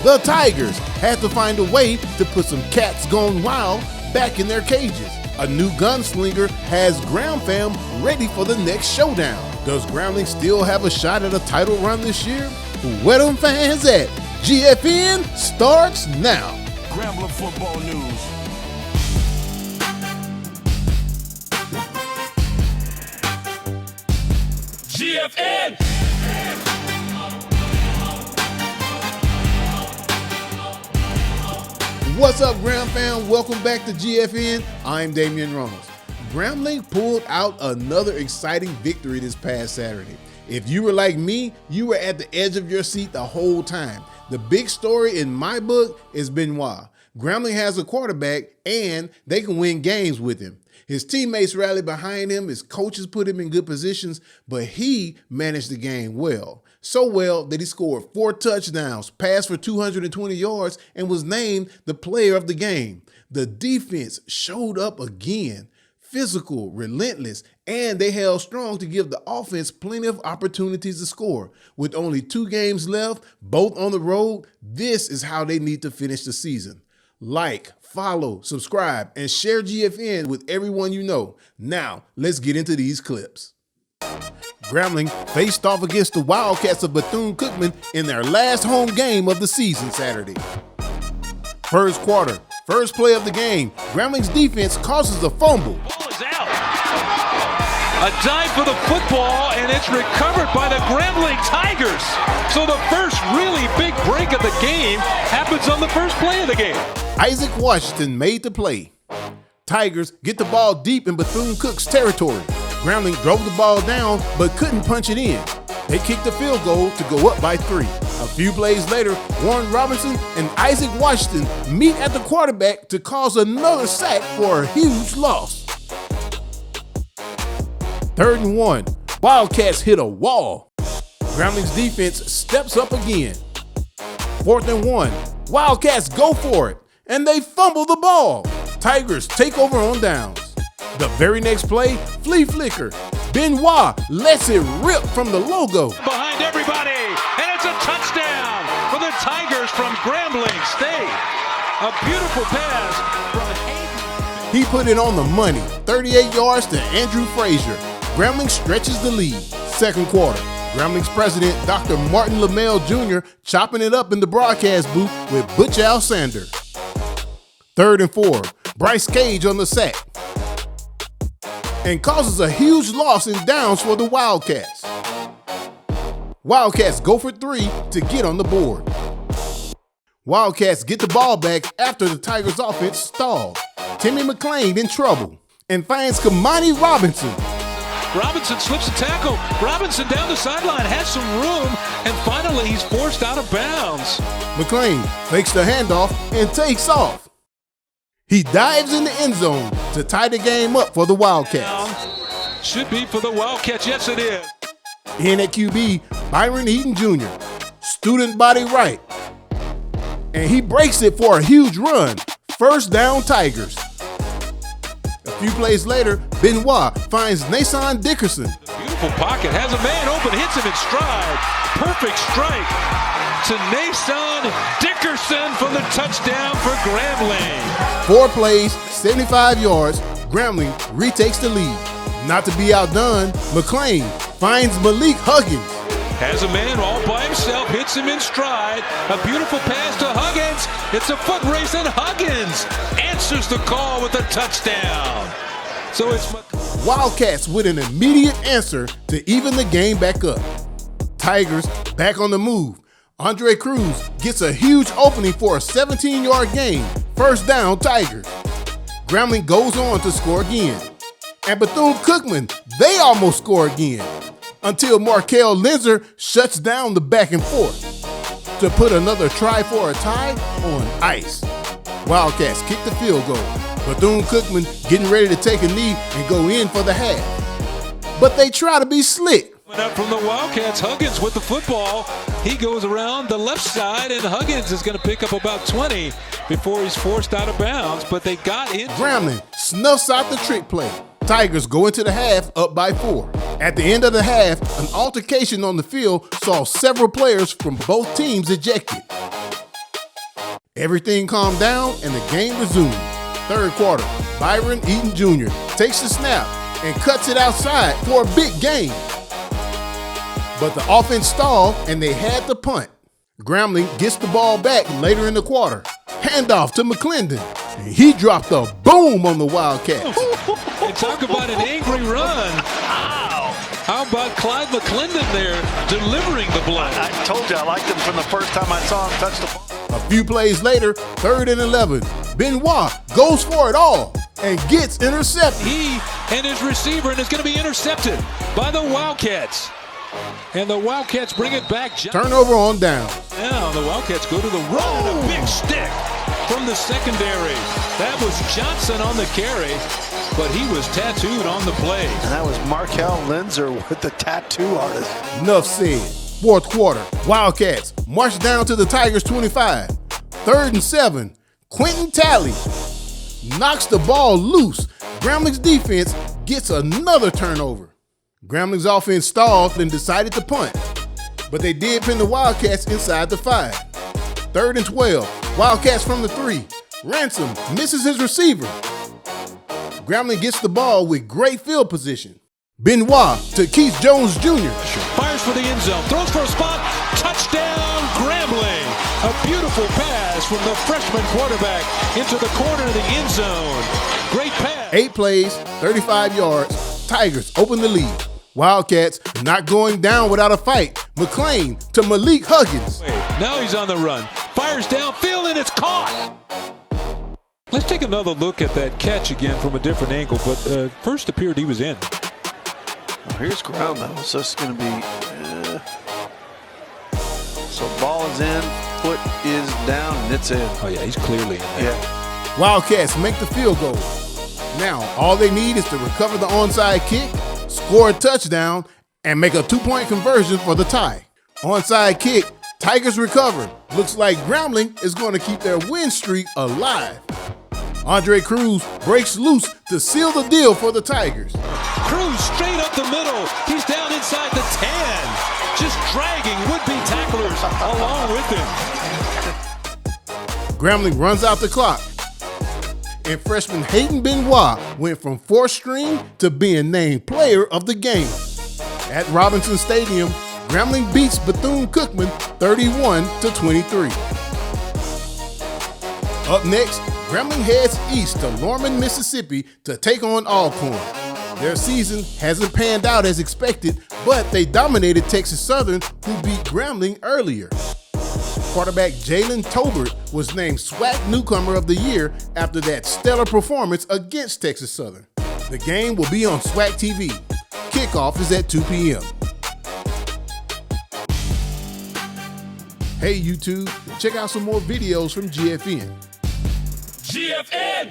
The Tigers had to find a way to put some cats gone wild back in their cages. A new gunslinger has Gram Fam ready for the next showdown. Does Grambling still have a shot at a title run this year? Where them fans at? GFN starts now. Grambling football news. GFN! What's up, Gram Fam? Welcome back to GFN. I'm Damian Reynolds. Grambling pulled out another exciting victory this past Saturday. If you were like me, you were at the edge of your seat the whole time. The big story in my book is Benoit. Grambling has a quarterback and they can win games with him. His teammates rallied behind him, his coaches put him in good positions, but he managed the game well. So well that he scored 4 touchdowns, passed for 220 yards, and was named the player of the game. The defense showed up again. Physical, relentless, and they held strong to give the offense plenty of opportunities to score. With only 2 games left, both on the road, this is how they need to finish the season. Like, follow, subscribe, and share GFN with everyone you know. Now, let's get into these clips. Grambling faced off against the Wildcats of Bethune-Cookman in their last home game of the season Saturday. First quarter, first play of the game, Grambling's defense causes a fumble. Ball is out. A dive for the football, and it's recovered by the Grambling Tigers. So the first really big break of the game happens on the first play of the game. Isaac Washington made the play. Tigers get the ball deep in Bethune-Cook's territory. Grambling drove the ball down but couldn't punch it in. They kicked the field goal to go up by 3. A few plays later, Warren Robinson and Isaac Washington meet at the quarterback to cause another sack for a huge loss. 3rd and 1. Wildcats hit a wall. Grambling's defense steps up again. 4th and 1. Wildcats go for it, and they fumble the ball. Tigers take over on downs. The very next play, flea flicker. Benoit lets it rip from the logo. Behind everybody, and it's a touchdown for the Tigers from Grambling State. A beautiful pass from Hayden. He put it on the money, 38 yards to Andrew Frazier. Grambling stretches the lead. 2nd quarter, Grambling's president, Dr. Martin LaMelle Jr., chopping it up in the broadcast booth with Butch Alexander. 3rd and 4, Bryce Cage on the sack, and causes a huge loss in downs for the Wildcats. Wildcats go for 3 to get on the board. Wildcats get the ball back after the Tigers' offense stalled. Timmy McClain in trouble and finds Kamani Robinson. Robinson slips a tackle. Robinson down the sideline, has some room, and finally he's forced out of bounds. McClain fakes the handoff and takes off. He dives in the end zone to tie the game up for the Wildcats. Should be for the Wildcats. Yes, it is. In at QB, Byron Eaton Jr., student body right. And he breaks it for a huge run. 1st down Tigers. A few plays later, Benoit finds Nason Dickerson. Beautiful pocket, has a man open, hits him in stride. Perfect strike to Nason Dickerson for the touchdown for Grambling. 4 plays, 75 yards, Grambling retakes the lead. Not to be outdone, McClain finds Malik Huggins. Has a man all by himself, hits him in stride. A beautiful pass to Huggins. It's a foot race, and Huggins answers the call with a touchdown. So it's Wildcats with an immediate answer to even the game back up. Tigers back on the move. Andre Cruz gets a huge opening for a 17-yard gain. 1st down Tigers. Grambling goes on to score again. And Bethune-Cookman, they almost score again, until Markel Linzer shuts down the back and forth to put another try for a tie on ice. Wildcats kick the field goal. Bethune-Cookman getting ready to take a knee and go in for the half. But they try to be slick. Up from the Wildcats, Huggins with the football. He goes around the left side, and Huggins is going to pick up about 20 before he's forced out of bounds, but they got in. Grambling snuffs out the trick play. Tigers go into the half up by 4. At the end of the half, an altercation on the field saw several players from both teams ejected. Everything calmed down and the game resumed. Third quarter, Byron Eaton Jr. takes the snap and cuts it outside for a big gain. But the offense stalled and they had to punt. Grambling gets the ball back later in the quarter. Handoff to McClendon. And he dropped a boom on the Wildcats. And talk about an angry run. How about Clyde McClendon there delivering the blow? I told you I liked him from the first time I saw him touch the ball. A few plays later, 3rd and 11. Benoit goes for it all and gets intercepted. He and his receiver, and it's going to be intercepted by the Wildcats. And the Wildcats bring it back. Turnover on downs. Now the Wildcats go to the run. And a big stick from the secondary. That was Johnson on the carry, but he was tattooed on the play. And that was Markel Linzer with the tattoo artist. Enough said. Fourth quarter, Wildcats march down to the Tigers 25. 3rd and 7. Quentin Talley knocks the ball loose. Grambling's defense gets another turnover. Grambling's offense stalled and decided to punt, but they did pin the Wildcats inside the 5. 3rd and 12. Wildcats from the 3. Ransom misses his receiver. Grambling gets the ball with great field position. Benoit to Keith Jones Jr. Fires for the end zone, throws for a spot, touchdown Grambling. A beautiful pass from the freshman quarterback into the corner of the end zone. Great pass. 8 plays, 35 yards. Tigers open the lead. Wildcats not going down without a fight. McClain to Malik Huggins. Now he's on the run. Fires downfield and it's caught. Let's take another look at that catch again from a different angle, but first appeared he was in. Well, here's ground level, so it's going to be. So ball is in, foot is down, and it's in. Oh yeah, he's clearly in there. Yeah. Wildcats make the field goal. Now, all they need is to recover the onside kick, score a touchdown, and make a 2-point conversion for the tie. Onside kick, Tigers recover. Looks like Grambling is going to keep their win streak alive. Andre Cruz breaks loose to seal the deal for the Tigers. Cruz straight up the middle. He's down inside the 10. Just dragging would-be tacklers along with him. Grambling runs out the clock. And freshman Hayden Benoit went from 4th string to being named player of the game. At Robinson Stadium, Grambling beats Bethune-Cookman 31-23. Up next, Grambling heads east to Lorman, Mississippi to take on Alcorn. Their season hasn't panned out as expected, but they dominated Texas Southern, who beat Grambling earlier. Quarterback Jalen Tobert was named SWAC Newcomer of the Year after that stellar performance against Texas Southern. The game will be on SWAC TV. Kickoff is at 2 p.m. Hey YouTube, check out some more videos from GFN. GFN.